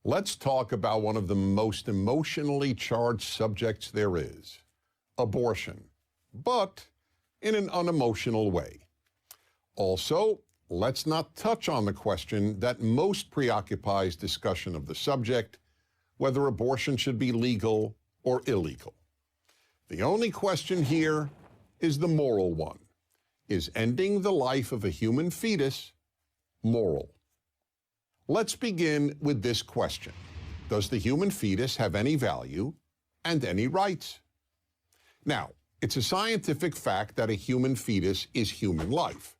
Let's talk about one of the most emotionally charged subjects there is, abortion, but in an unemotional way. Also, let's not touch on the question that most preoccupies discussion of the subject, whether abortion should be legal or illegal. The only question here is the moral one. Is ending the life of a human fetus moral? Let's begin with this question. Does the human fetus have any value and any rights? Now, it's a scientific fact that a human fetus is human life.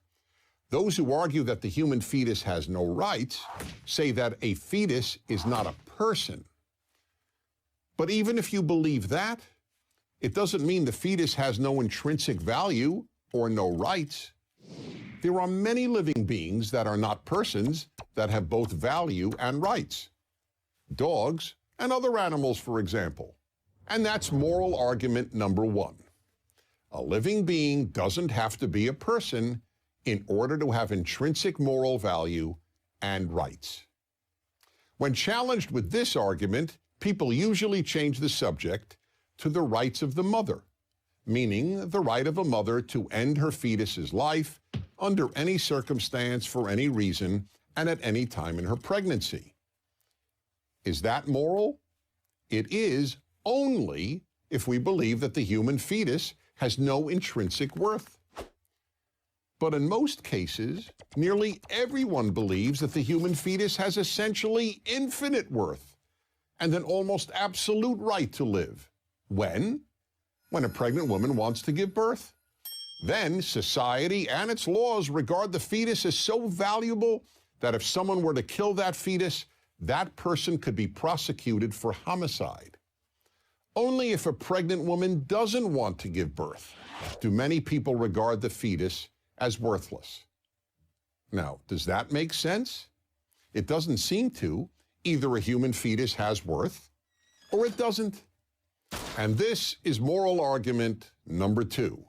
Those who argue that the human fetus has no rights say that a fetus is not a person. But even if you believe that, it doesn't mean the fetus has no intrinsic value or no rights. There are many living beings that are not persons that have both value and rights. Dogs and other animals, for example. And that's moral argument number one. A living being doesn't have to be a person in order to have intrinsic moral value and rights. When challenged with this argument, people usually change the subject to the rights of the mother, meaning the right of a mother to end her fetus's life under any circumstance for any reason and at any time in her pregnancy. Is that moral? It is only if we believe that the human fetus has no intrinsic worth. But in most cases, nearly everyone believes that the human fetus has essentially infinite worth and an almost absolute right to live. When? When a pregnant woman wants to give birth. Then society and its laws regard the fetus as so valuable that if someone were to kill that fetus, that person could be prosecuted for homicide. Only if a pregnant woman doesn't want to give birth do many people regard the fetus as worthless. Now, does that make sense? It doesn't seem to. Either a human fetus has worth or it doesn't. And this is moral argument number two.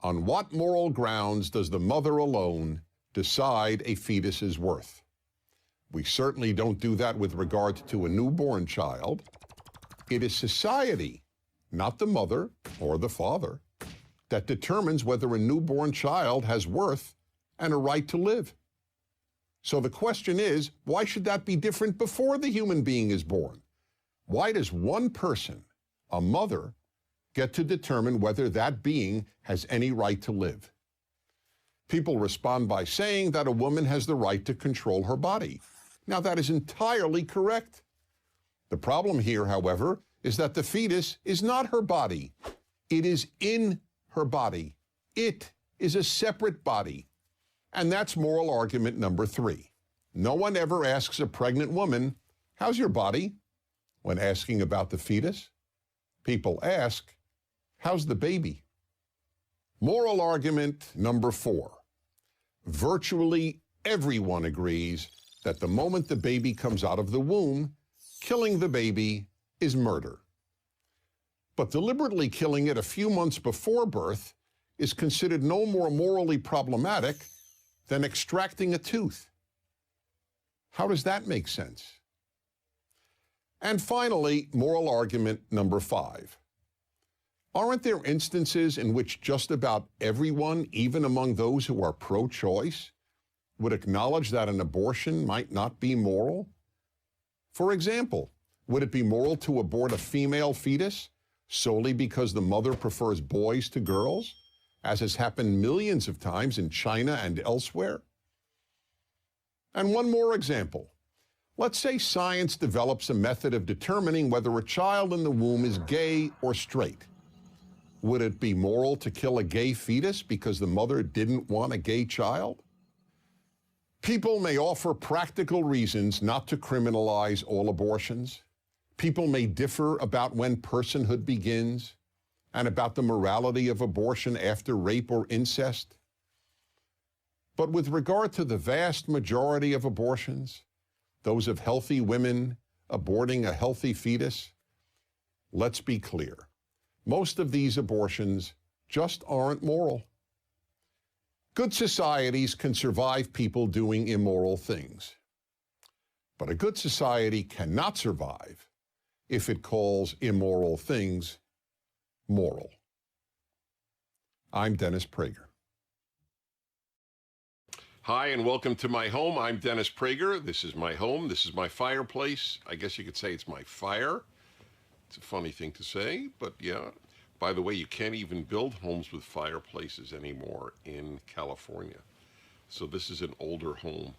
On what moral grounds does the mother alone decide a fetus's worth? We certainly don't do that with regard to a newborn child. It is society, not the mother or the father, that determines whether a newborn child has worth and a right to live. So the question is, why should that be different before the human being is born? Why does one person, a mother, get to determine whether that being has any right to live? People respond by saying that a woman has the right to control her body. Now, that is entirely correct. The problem here, however, is that the fetus is not her body. It is in her body. It is a separate body. And that's moral argument number three. No one ever asks a pregnant woman, "How's your body?" when asking about the fetus. People ask, "How's the baby?" Moral argument number four. Virtually everyone agrees that the moment the baby comes out of the womb, killing the baby is murder. But deliberately killing it a few months before birth is considered no more morally problematic than extracting a tooth. How does that make sense? And finally, moral argument number five. Aren't there instances in which just about everyone, even among those who are pro-choice, would acknowledge that an abortion might not be moral? For example, would it be moral to abort a female fetus solely because the mother prefers boys to girls, as has happened millions of times in China and elsewhere? And one more example. Let's say science develops a method of determining whether a child in the womb is gay or straight. Would it be moral to kill a gay fetus because the mother didn't want a gay child? People may offer practical reasons not to criminalize all abortions. People may differ about when personhood begins and about the morality of abortion after rape or incest. But with regard to the vast majority of abortions, those of healthy women aborting a healthy fetus, let's be clear. Most of these abortions just aren't moral. Good societies can survive people doing immoral things. But a good society cannot survive if it calls immoral things moral. I'm Dennis Prager. Hi, and welcome to my home. I'm Dennis Prager. This is my home. This is my fireplace. I guess you could say it's my fire. It's a funny thing to say, but yeah. By the way, you can't even build homes with fireplaces anymore in California. So this is an older home.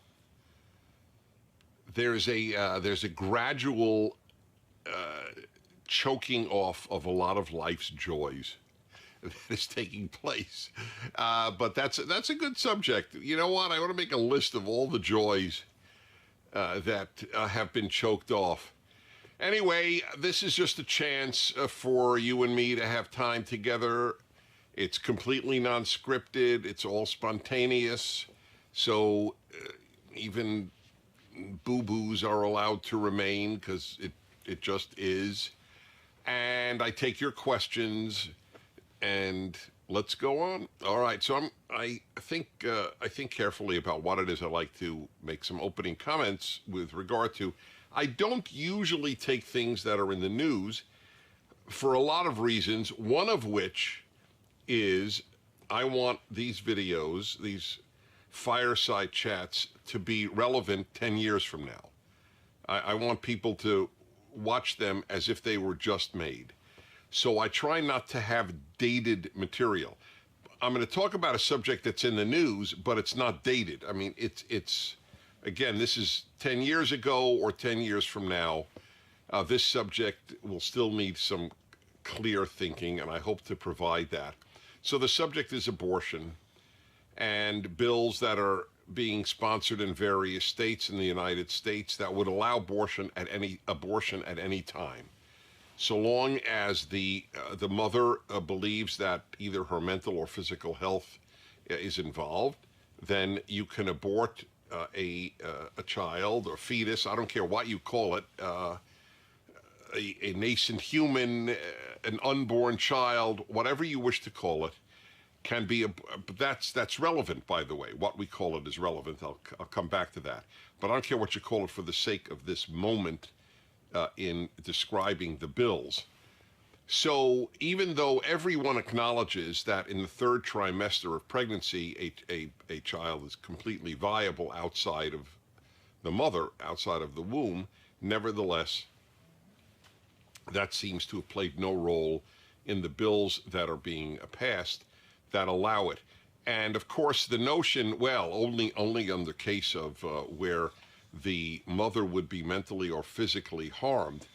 There's a gradual choking off of a lot of life's joys that is taking place. But that's a good subject. You know what? I want to make a list of all the joys that have been choked off. Anyway, this is just a chance for you and me to have time together. It's completely non-scripted. It's all spontaneous. So even boo-boos are allowed to remain because it just is. And I take your questions, and let's go on. All right, so I think carefully about what it is I like to make some opening comments with regard to. I don't usually take things that are in the news for a lot of reasons, one of which is I want these videos, these fireside chats, to be relevant 10 years from now. I want people to watch them as if they were just made. So I try not to have dated material. I'm going to talk about a subject that's in the news, but it's not dated. I mean, it's again, this is 10 years ago or 10 years from now. This subject will still need some clear thinking, and I hope to provide that. So the subject is abortion and bills that are being sponsored in various states in the United States that would allow abortion at any time, so long as the mother believes that either her mental or physical health is involved. Then you can abort a child or fetus. I don't care what you call it. A nascent human, an unborn child, whatever you wish to call it, can be that's relevant, by the way. What we call it is relevant. I'll come back to that. But I don't care what you call it for the sake of this moment in describing the bills. So even though everyone acknowledges that in the third trimester of pregnancy, a child is completely viable outside of the mother, outside of the womb, nevertheless, that seems to have played no role in the bills that are being passed that allow it. And of course, the notion, well, only on the case of where the mother would be mentally or physically harmed,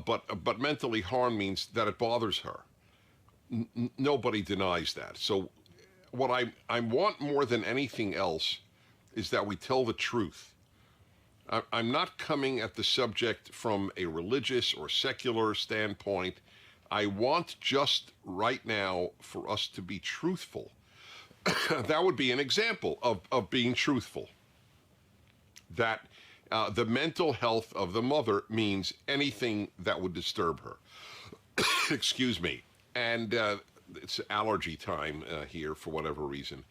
but mentally harmed means that it bothers her. Nobody denies that. So what I want more than anything else is that we tell the truth. I'm not coming at the subject from a religious or secular standpoint. I want just right now for us to be truthful. That would be an example of being truthful. That the mental health of the mother means anything that would disturb her. Excuse me. And it's allergy time here for whatever reason.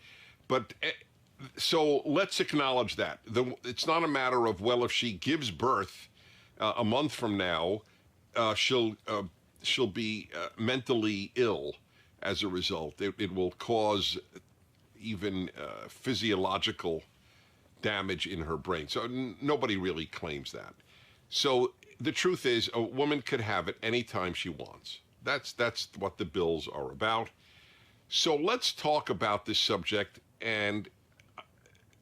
But so let's acknowledge that. It's not a matter of, well, if she gives birth a month from now, she'll be mentally ill as a result. It will cause even physiological damage in her brain. So nobody really claims that. So the truth is, a woman could have it anytime she wants. That's what the bills are about. So let's talk about this subject, and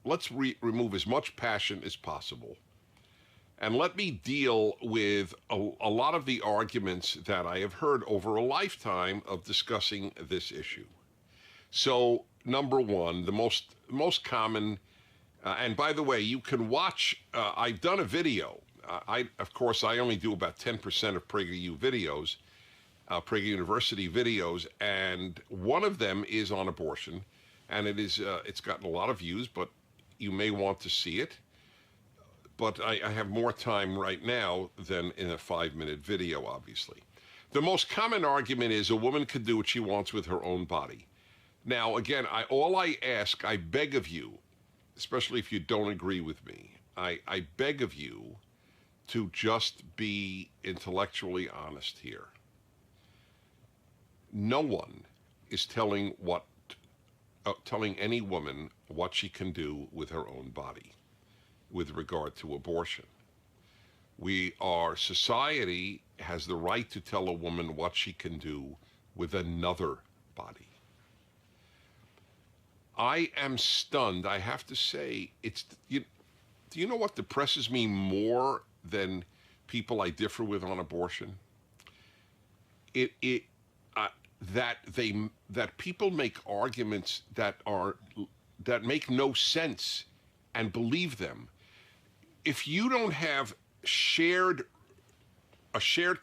let's remove as much passion as possible. And let me deal with a lot of the arguments that I have heard over a lifetime of discussing this issue. So, number one, the most common, and by the way, you can watch, I've done a video. Of course, I only do about 10% of PragerU videos, Prager University videos, and one of them is on abortion, and it's gotten a lot of views, but you may want to see it. But I have more time right now than in a 5-minute video, obviously. The most common argument is a woman could do what she wants with her own body. Now, again, all I ask, I beg of you, especially if you don't agree with me, I beg of you to just be intellectually honest here. No one is telling any woman what she can do with her own body with regard to abortion. Our society has the right to tell a woman what she can do with another body. I am stunned. I have to say, do you know what depresses me more than people I differ with on abortion? That people make arguments that make no sense and believe them. If you don't have a shared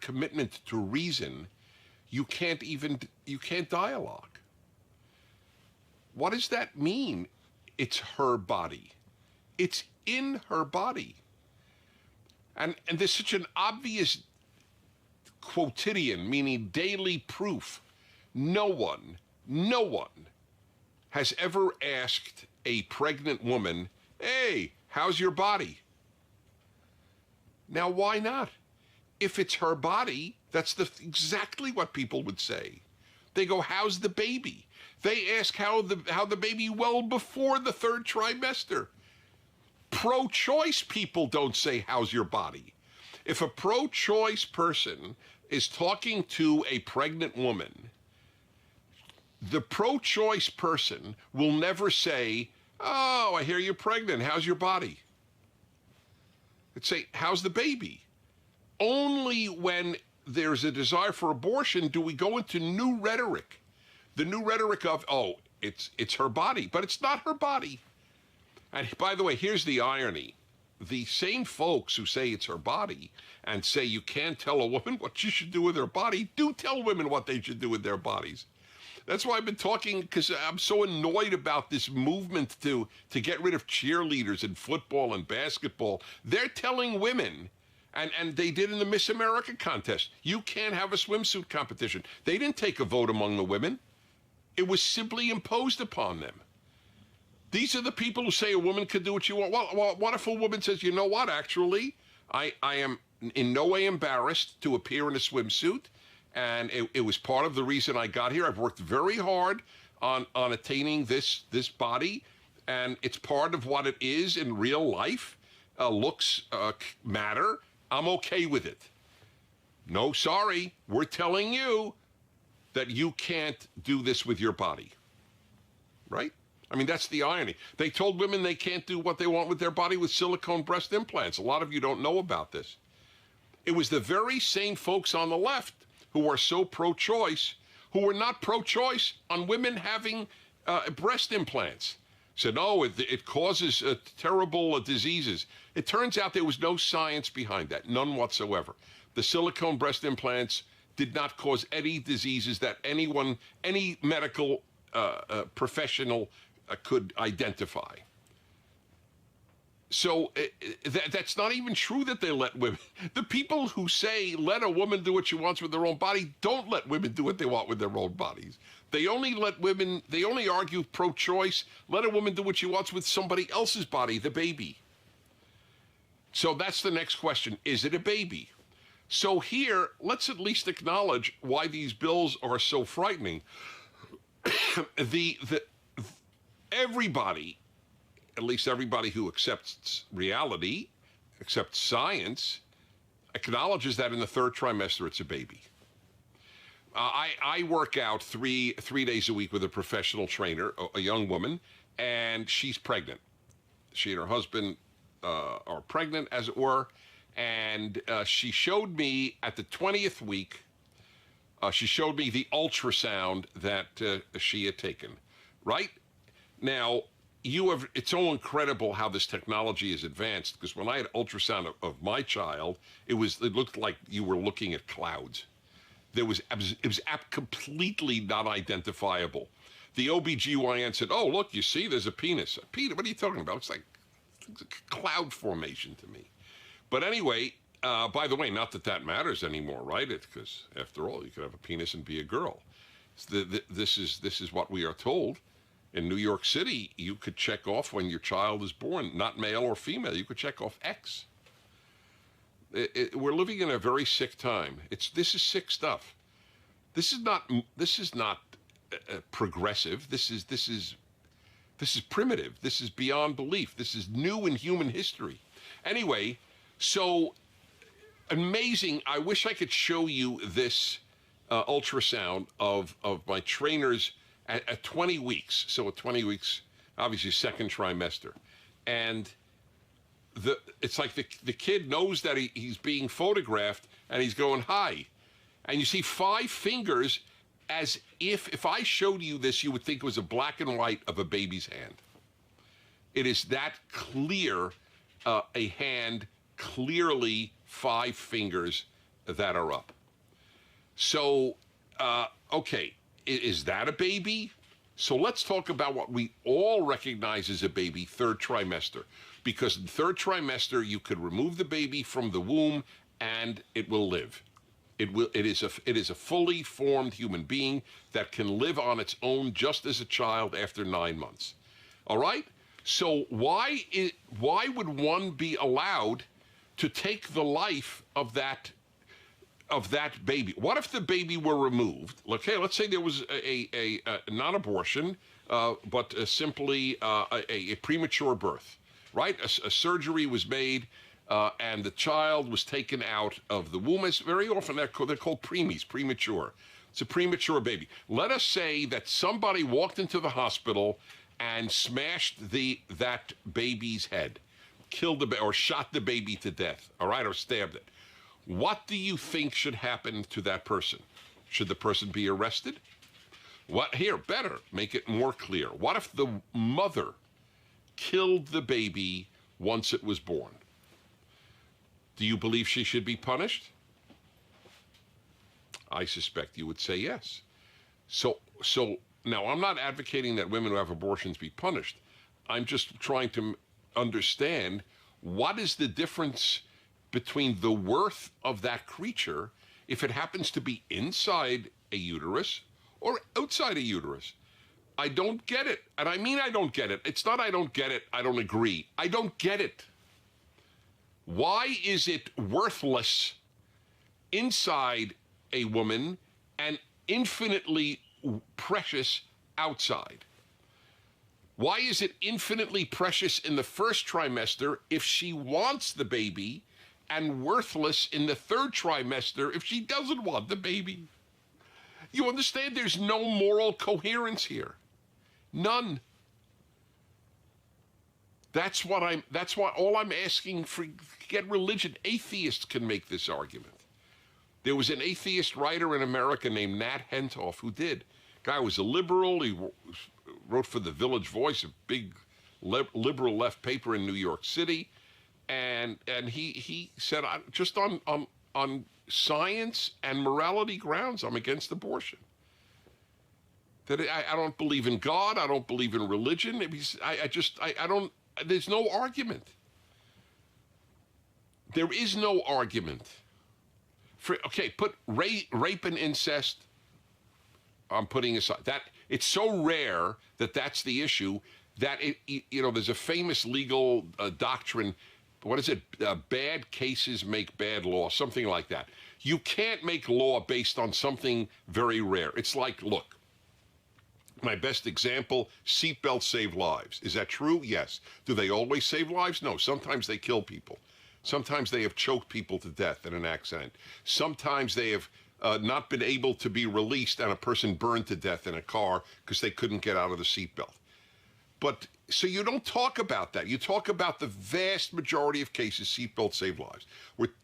commitment to reason, you can't dialogue. What does that mean? It's her body. It's in her body. And there's such an obvious quotidian, meaning daily proof. No one has ever asked a pregnant woman, hey, how's your body? Now, why not? If it's her body, that's exactly what people would say. They go, how's the baby? They ask how the baby well before the third trimester. Pro-choice people don't say, how's your body? If a pro-choice person is talking to a pregnant woman, the pro-choice person will never say, oh, I hear you're pregnant. How's your body? They'd say, how's the baby? Only when there's a desire for abortion do we go into new rhetoric. The new rhetoric of, oh, it's her body, but it's not her body. And by the way, here's the irony. The same folks who say it's her body and say you can't tell a woman what she should do with her body do tell women what they should do with their bodies. That's why I've been talking, because I'm so annoyed about this movement to get rid of cheerleaders in football and basketball. They're telling women, and they did in the Miss America contest, you can't have a swimsuit competition. They didn't take a vote among the women. It was simply imposed upon them. These are the people who say a woman could do what you want. Well, what if a woman says, you know what, actually, I am in no way embarrassed to appear in a swimsuit, and it was part of the reason I got here. I've worked very hard on attaining this body, and it's part of what it is in real life. Looks matter. I'm okay with it. No, sorry, we're telling you that you can't do this with your body, right? I mean, that's the irony. They told women they can't do what they want with their body with silicone breast implants. A lot of you don't know about this. It was the very same folks on the left who are so pro-choice, who were not pro-choice on women having breast implants. Said, oh, it causes terrible diseases. It turns out there was no science behind that, none whatsoever. The silicone breast implants did not cause any diseases that any medical professional could identify. So that's not even true that they let women. The people who say let a woman do what she wants with their own body don't let women do what they want with their own bodies. They only argue pro-choice, let a woman do what she wants with somebody else's body, the baby. So that's the next question. Is it a baby? So here, let's at least acknowledge why these bills are so frightening. Everybody, at least everybody who accepts reality, accepts science, acknowledges that in the third trimester it's a baby. I work out three days a week with a professional trainer, a young woman, and she's pregnant. She and her husband are pregnant, as it were, and she showed me at the 20th week, she showed me the ultrasound that she had taken, right? Now, it's so incredible how this technology is advanced, because when I had ultrasound of my child, it looked like you were looking at clouds. It was completely not identifiable. The OBGYN said, oh, look, you see, there's a penis. A penis, what are you talking about? It's like cloud formation to me. But anyway, by the way, not that matters anymore, right? Because after all, you could have a penis and be a girl. This is what we are told. In New York City, you could check off when your child is born, not male or female. You could check off X. We're living in a very sick time. This is sick stuff. This is not progressive. This is primitive. This is beyond belief. This is new in human history. Anyway, so amazing. I wish I could show you this ultrasound of my trainers at 20 weeks. So at 20 weeks, obviously second trimester. And it's like the kid knows that he's being photographed and he's going, hi. And you see 5 fingers, as if I showed you this, you would think it was a black and white of a baby's hand. It is that clear, a hand, clearly 5 fingers that are up. So, okay, is that a baby? So let's talk about what we all recognize as a baby, third trimester. Because in third trimester, you could remove the baby from the womb and it will live. It is a fully formed human being that can live on its own just as a child after 9 months. All right? So why would one be allowed to take the life of that baby? What if the baby were removed? Okay, let's say there was a non-abortion, but simply a premature birth, right? A surgery was made, and the child was taken out of the womb. As very often they're called preemies, premature. It's a premature baby. Let us say that somebody walked into the hospital and smashed that baby's head, killed the or shot the baby to death, all right, or stabbed it. What do you think should happen to that person? Should the person be arrested? Better, make it more clear. What if the mother killed the baby once it was born? Do you believe she should be punished? I suspect you would say yes. So now I'm not advocating that women who have abortions be punished. I'm just trying to understand what is the difference between the worth of that creature if it happens to be inside a uterus or outside a uterus. I don't get it. And I mean I don't get it. It's not I don't get it, I don't agree. I don't get it. Why is it worthless inside a woman and infinitely precious outside? Why is it infinitely precious in the first trimester if she wants the baby, and worthless in the third trimester if she doesn't want the baby? You understand there's no moral coherence here. None. That's what all I'm asking. Forget religion. Atheists can make this argument. There was an atheist writer in America named Nat Hentoff who did. Guy was a liberal. He wrote for the Village Voice, a big liberal left paper in New York City. And he said, just on science and morality grounds, I'm against abortion. That I don't believe in God. I don't believe in religion. I don't. There's no argument. There is no argument. Put rape and incest. I'm putting aside that it's so rare that that's the issue. That there's a famous legal doctrine. What is it? Bad cases make bad law, something like that. You can't make law based on something very rare. It's like, look, my best example, seatbelts save lives. Is that true? Yes. Do they always save lives? No. Sometimes they kill people. Sometimes they have choked people to death in an accident. Sometimes they have not been able to be released and a person burned to death in a car because they couldn't get out of the seatbelt. But so you don't talk about that. You talk about the vast majority of cases, seatbelts save lives.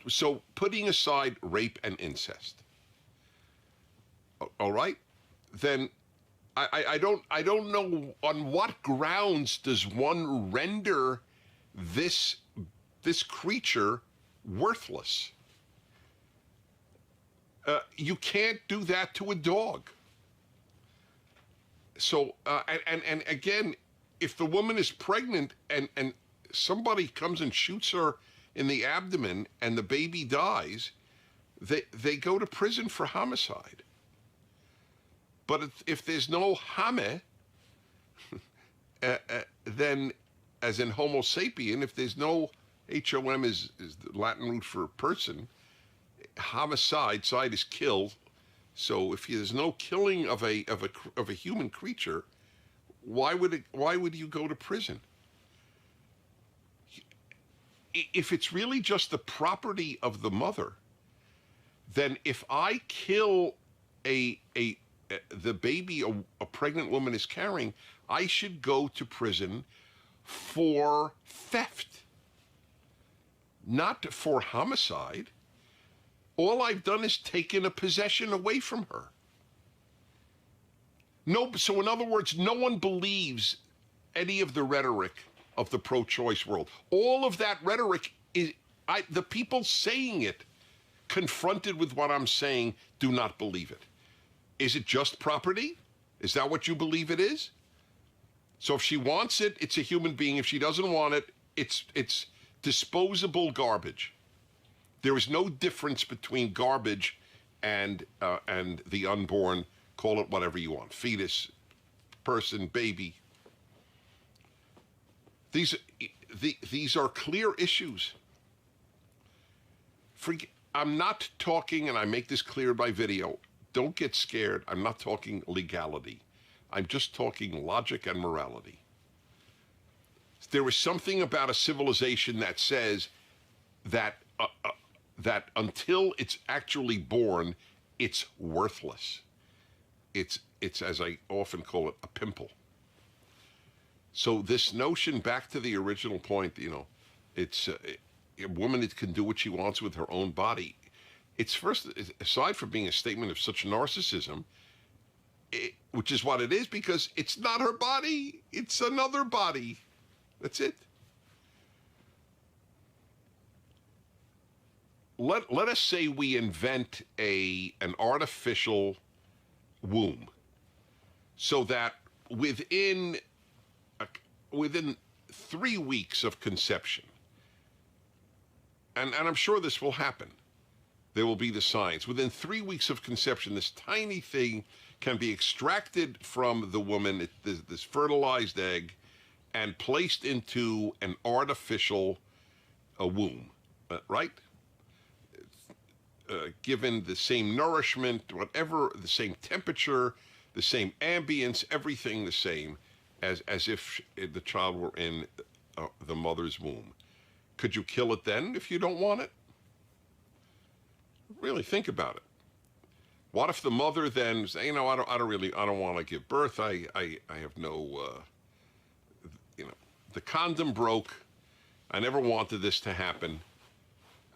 So putting aside rape and incest, all right, then I don't know on what grounds does one render this creature worthless. You can't do that to a dog. So and again, if the woman is pregnant and somebody comes and shoots her in the abdomen and the baby dies, they go to prison for homicide. But if there's no hame, then as in Homo sapien, if there's no HOM is the Latin root for person, homicide, side is kill. So if there's no killing of a human creature, why would you go to prison? If it's really just the property of the mother, then if I kill the baby a pregnant woman is carrying, I should go to prison for theft, not for homicide. All I've done is taken a possession away from her. No, so in other words, no one believes any of the rhetoric of the pro-choice world. All of that rhetoric is, the people saying it, confronted with what I'm saying, do not believe it. Is it just property? Is that what you believe it is? So if she wants it, it's a human being. If she doesn't want it, it's disposable garbage. There is no difference between garbage and the unborn. Call it whatever you want: fetus, person, baby. These are clear issues. I'm not talking, and I make this clear by video. Don't get scared. I'm not talking legality. I'm just talking logic and morality. There is something about a civilization that says that that until it's actually born, it's worthless. It's as I often call it, a pimple. So this notion, back to the original point, it's a woman that can do what she wants with her own body. It's first, aside from being a statement of such narcissism, which is what it is, because it's not her body, it's another body. That's it. Let us say we invent an artificial womb, so that within 3 weeks of conception, and I'm sure this will happen, there will be the signs. Within 3 weeks of conception, this tiny thing can be extracted from the woman, this fertilized egg, and placed into an artificial womb, right? Given the same nourishment, whatever, the same temperature, the same ambience, everything the same, as if the child were in the mother's womb. Could you kill it then if you don't want it? Really think about it. What if the mother then say, I don't want to give birth. I have no, the condom broke. I never wanted this to happen.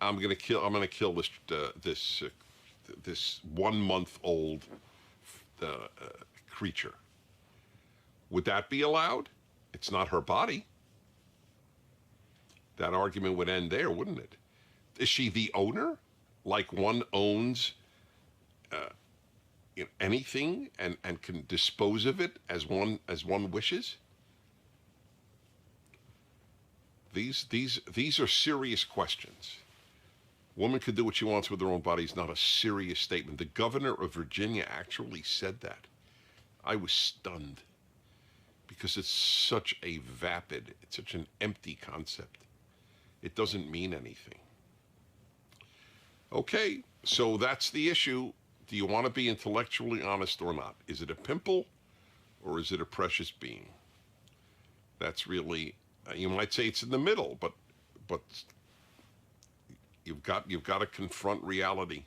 I'm gonna kill this 1 month old creature. Would that be allowed? It's not her body. That argument would end there, wouldn't it? Is she the owner? Like one owns anything and can dispose of it as one wishes? These are serious questions. Woman can do what she wants with her own body is not a serious statement. The governor of Virginia actually said that. I was stunned, because it's such a vapid, it's such an empty concept. It doesn't mean anything. Okay, so that's the issue. Do you want to be intellectually honest or not? Is it a pimple or is it a precious being? That's really, you might say it's in the middle, but you've got to confront reality.